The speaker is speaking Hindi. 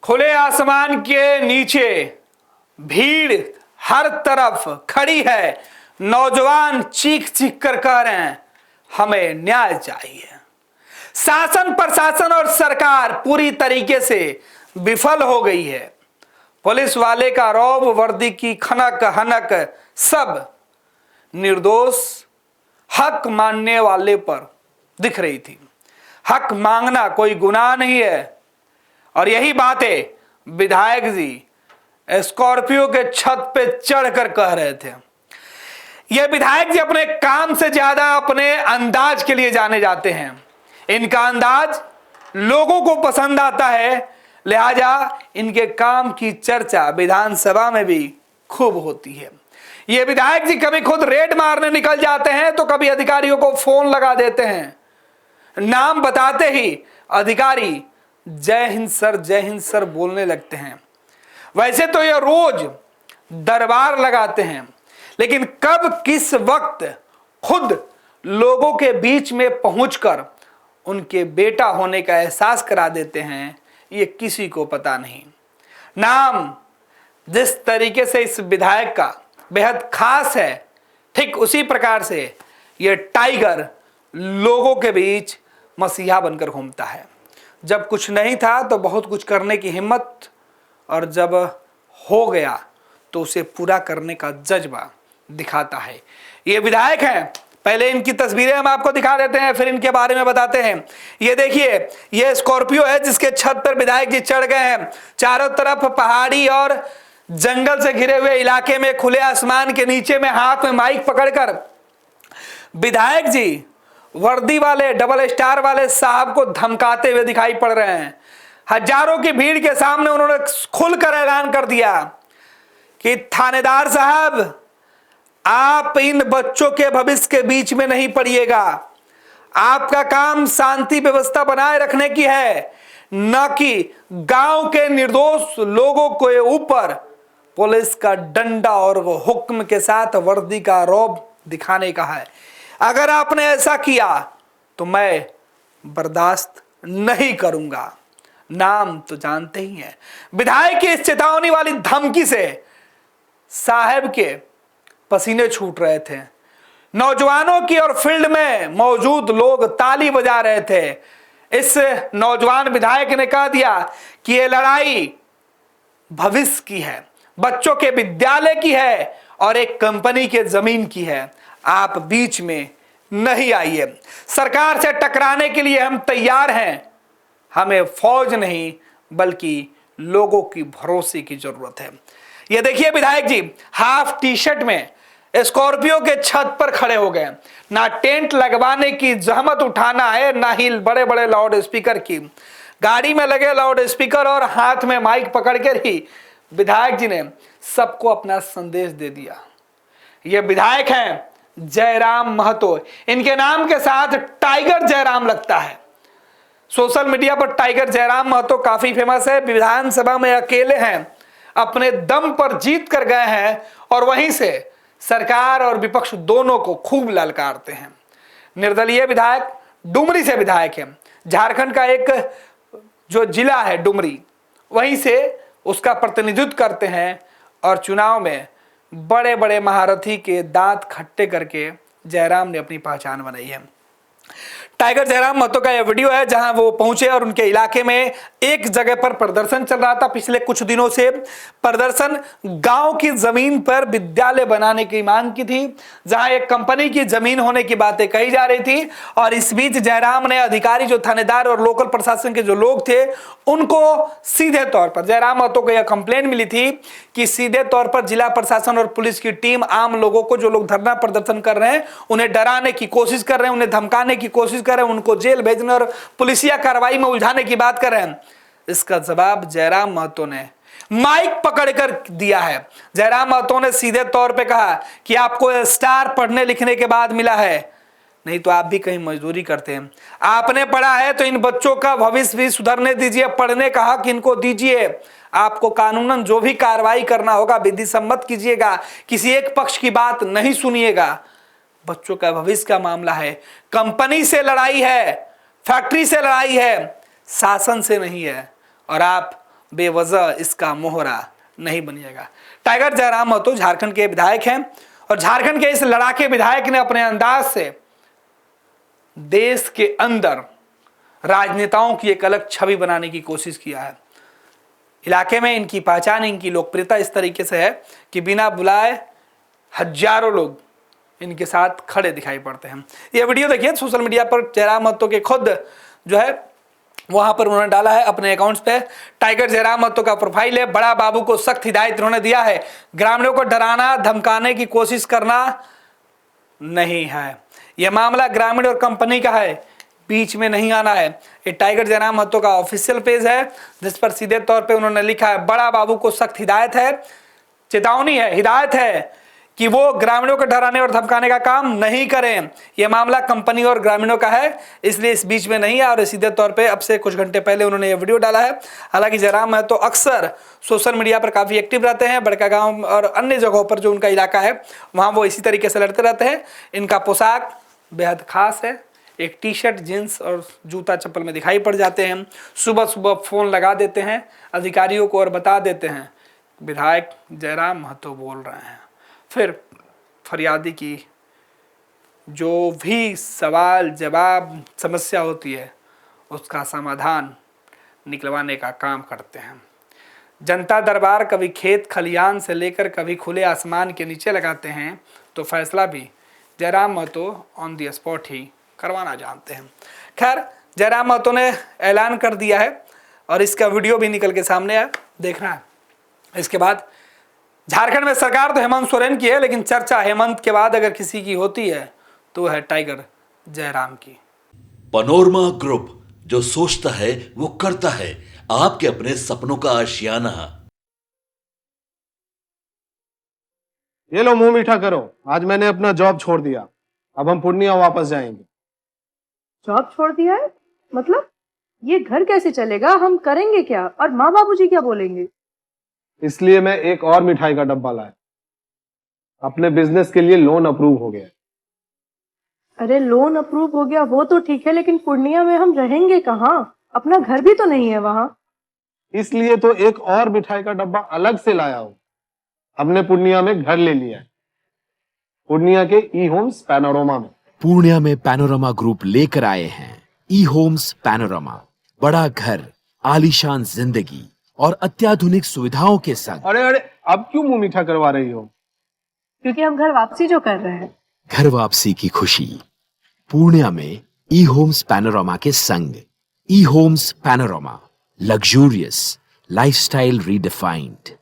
खुले आसमान के नीचे भीड़ हर तरफ खड़ी है। नौजवान चीख चीख कर कह रहे हैं हमें न्याय चाहिए। शासन प्रशासन और सरकार पूरी तरीके से विफल हो गई है। पुलिस वाले का रौब, वर्दी की खनक हनक, सब निर्दोष हक मानने वाले पर दिख रही थी। हक मांगना कोई गुनाह नहीं है। और यही बातें विधायक जी स्कॉर्पियो के छत पे चढ़कर कह रहे थे। ये विधायक जी अपने काम से ज्यादा अपने अंदाज के लिए जाने जाते हैं। इनका अंदाज लोगों को पसंद आता है, लिहाजा इनके काम की चर्चा विधानसभा में भी खूब होती है। ये विधायक जी कभी खुद रेड मारने निकल जाते हैं तो कभी अधिकारियों को फोन लगा देते हैं। नाम बताते ही अधिकारी जय हिंद सर बोलने लगते हैं। वैसे तो ये रोज दरबार लगाते हैं, लेकिन कब किस वक्त खुद लोगों के बीच में पहुंचकर उनके बेटा होने का एहसास करा देते हैं, ये किसी को पता नहीं। नाम जिस तरीके से इस विधायक का बेहद खास है, ठीक उसी प्रकार से ये टाइगर लोगों के बीच मसीहा बनकर घूमता है। जब कुछ नहीं था तो बहुत कुछ करने की हिम्मत, और जब हो गया तो उसे पूरा करने का जज्बा दिखाता है। ये विधायक हैं। पहले इनकी तस्वीरें हम आपको दिखा देते हैं, फिर इनके बारे में बताते हैं। ये देखिए, ये स्कॉर्पियो है जिसके छत पर विधायक जी चढ़ गए हैं। चारों तरफ पहाड़ी और जंगल से घिरे हुए इलाके में खुले आसमान के नीचे में हाथ में माइक पकड़कर विधायक जी वर्दी वाले डबल स्टार वाले साहब को धमकाते हुए दिखाई पड़ रहे हैं। हजारों की भीड़ के सामने उन्होंने खुलकर ऐलान कर दिया कि थानेदार साहब, आप इन बच्चों के भविष्य के बीच में नहीं पड़िएगा। आपका काम शांति व्यवस्था बनाए रखने की है, न कि गांव के निर्दोष लोगों के ऊपर पुलिस का डंडा और वो हुक्म के साथ वर्दी का रौब दिखाने का है। अगर आपने ऐसा किया तो मैं बर्दाश्त नहीं करूंगा। नाम तो जानते ही हैं। विधायक की इस चेतावनी वाली धमकी से साहब के पसीने छूट रहे थे। नौजवानों की और फील्ड में मौजूद लोग ताली बजा रहे थे। इस नौजवान विधायक ने कह दिया कि यह लड़ाई भविष्य की है, बच्चों के विद्यालय की है और एक कंपनी के जमीन की है। आप बीच में नहीं आइए। सरकार से टकराने के लिए हम तैयार हैं। हमें फौज नहीं बल्कि लोगों की भरोसे की जरूरत है। ये देखिए, विधायक जी हाफ टी शर्ट में स्कॉर्पियो के छत पर खड़े हो गए। ना टेंट लगवाने की जहमत उठाना है, ना ही बड़े बड़े लाउड स्पीकर की। गाड़ी में लगे लाउड स्पीकर और हाथ में माइक पकड़कर ही विधायक जी ने सबको अपना संदेश दे दिया। ये विधायक हैं जयराम महतो। इनके नाम के साथ टाइगर जयराम लगता है। सोशल मीडिया पर टाइगर जयराम महतो काफी फेमस है। विधानसभा में अकेले हैं, अपने दम पर जीत कर गए हैं और वहीं से सरकार और विपक्ष दोनों को खूब ललकारते हैं। निर्दलीय विधायक, डुमरी से विधायक है। झारखंड का एक जो जिला है डुमरी, वहीं से उसका प्रतिनिधित्व करते हैं और चुनाव में बड़े बड़े महारथी के दांत खट्टे करके जयराम ने अपनी पहचान बनाई है। टाइगर जयराम महतो का यह वीडियो है जहां वो पहुंचे और उनके इलाके में एक जगह पर प्रदर्शन चल रहा था। पिछले कुछ दिनों से प्रदर्शन गांव की जमीन पर विद्यालय बनाने की मांग की थी, जहां एक कंपनी की जमीन होने की बातें कही जा रही थी। और इस बीच जयराम ने अधिकारी, जो थानेदार और लोकल प्रशासन के जो लोग थे, उनको सीधे तौर पर जयराम महतो को यह कंप्लेंट मिली थी कि सीधे तौर पर जिला प्रशासन और पुलिस की टीम आम लोगों को, जो लोग धरना प्रदर्शन कर रहे हैं, उन्हें डराने की कोशिश कर रहे हैं, उन्हें धमकाने की कोशिश कर रहे हैं, उनको जेल भेजने और पुलिसिया कार्रवाई में उलझाने की बात कर रहे हैं। इसका जवाब जयराम महतो ने माइक पकड़कर दिया है। जयराम महतो ने सीधे तौर पे कहा कि आपको स्टार पढ़ने लिखने के बाद मिला है, नहीं तो आप भी कहीं मजदूरी करते हैं। आपने पढ़ा है तो इन बच्चों का भविष्य भी सुधरने दीजिए, पढ़ने का हक इनको दीजिए। आपको कानूनन जो भी कार्रवाई करना होगा विधि सम्मत कीजिएगा, किसी एक पक्ष की बात नहीं सुनिएगा। बच्चों का भविष्य का मामला है। कंपनी से लड़ाई है, फैक्ट्री से लड़ाई है, शासन से नहीं है। और आप बेवजह इसका मोहरा नहीं बनिएगा। टाइगर जयराम महतो झारखंड के विधायक हैं और झारखंड के इस लड़ाके विधायक ने अपने अंदाज से देश के अंदर राजनेताओं की एक अलग छवि बनाने की कोशिश किया है। इलाके में इनकी पहचान, इनकी लोकप्रियता इस तरीके से है कि बिना बुलाए हजारों लोग इनके साथ खड़े दिखाई पड़ते हैं। ये वीडियो देखिए, सोशल मीडिया पर जयराम महतो के खुद जो है वहां पर उन्होंने डाला है अपने अकाउंट्स पे। टाइगर जयराम महतो का प्रोफाइल है। बड़ा बाबू को सख्त हिदायत उन्होंने दिया है, ग्रामीणों को डराना धमकाने की कोशिश करना नहीं है। यह मामला ग्रामीण और कंपनी का है, बीच में नहीं आना है। ये टाइगर जयराम महतो का ऑफिशियल पेज है जिस पर सीधे तौर पे उन्होंने लिखा है, बड़ा बाबू को सख्त हिदायत है, चेतावनी है, हिदायत है कि वो ग्रामीणों को डराने और धमकाने का काम नहीं करें। यह मामला कंपनी और ग्रामीणों का है, इसलिए इस बीच में नहीं है। और सीधे तौर पे अब से कुछ घंटे पहले उन्होंने ये वीडियो डाला है। हालांकि जयराम महतो अक्सर सोशल मीडिया पर काफी एक्टिव रहते हैं। बड़कागांव और अन्य जगहों पर जो उनका इलाका है वहां वो इसी तरीके से लड़ते रहते हैं। इनका पोशाक बेहद खास है, एक टी शर्ट, जींस और जूता चप्पल में दिखाई पड़ जाते हैं। सुबह सुबह फोन लगा देते हैं अधिकारियों को और बता देते हैं विधायक जयराम महतो बोल रहे हैं। फिर फरियादी की जो भी सवाल जवाब समस्या होती है उसका समाधान निकलवाने का काम करते हैं। जनता दरबार कभी खेत खलियान से लेकर कभी खुले आसमान के नीचे लगाते हैं, तो फैसला भी Jairam Mahato on the spot ही करवाना जानते हैं। खैर, जयराम महतो ने ऐलान कर दिया है और इसका वीडियो भी निकल के सामने आया, देखना है। इसके बाद झारखंड में सरकार तो हेमंत सोरेन की है, लेकिन चर्चा हेमंत के बाद अगर किसी की होती है तो है टाइगर जयराम की। पैनोरमा ग्रुप, जो सोचता है वो करता है। आपके अपने सपनों का आशियाना। ये लो मुंह मीठा करो, आज मैंने अपना जॉब छोड़ दिया, अब हम पूर्णिया वापस जाएंगे। जॉब छोड़ दिया है? मतलब ये घर कैसे चलेगा? हम करेंगे क्या? और माँ बाबूजी क्या बोलेंगे? इसलिए मैं एक और मिठाई का डब्बा लाया। अपने बिजनेस के लिए लोन अप्रूव हो गया। अरे लोन अप्रूव हो गया वो तो ठीक है, लेकिन पूर्णिया में हम रहेंगे कहाँ? अपना घर भी तो नहीं है वहाँ। इसलिए तो एक और मिठाई का डब्बा अलग से लाया हूँ। हमने पूर्णिया में घर ले लिया है, पूर्णिया के ई होम्स पैनोरमा में। पूर्णिया में पैनोरमा ग्रुप लेकर आए हैं ई होम्स पैनोरमा। बड़ा घर, आलीशान जिंदगी और अत्याधुनिक सुविधाओं के संग। अरे अरे, अब क्यों मुंह मीठा करवा रही हो? क्योंकि हम घर वापसी जो कर रहे हैं। घर वापसी की खुशी पूर्णिया में ई होम्स पैनोरमा के संग। E homes panorama, luxurious lifestyle redefined.